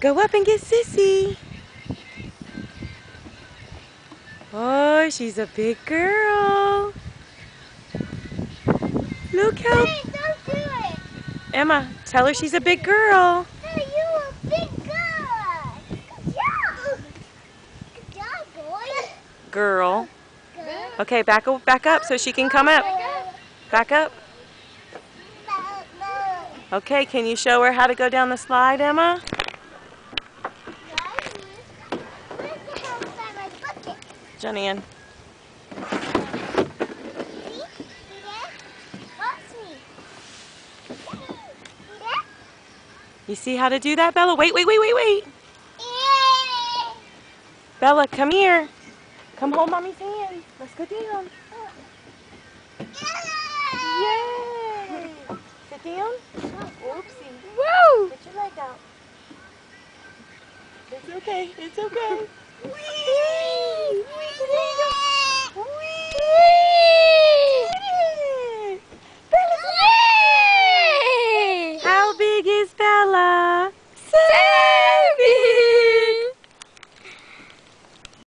Go up and get Sissy. Oh, she's a big girl. Look how... Hey, don't do it. Emma, tell her she's a big girl. Hey, you a big girl. Good job. Good job, boy. Girl. Good. Okay, back up so she can come up. Back up. Okay, can you show her how to go down the slide, Emma? Jenny-Ann. You see how to do that, Bella? Wait. Bella, come here. Come hold Mommy's hand. Let's go down. Yay! Sit down. Oopsie. Woo! Put your leg out. It's okay.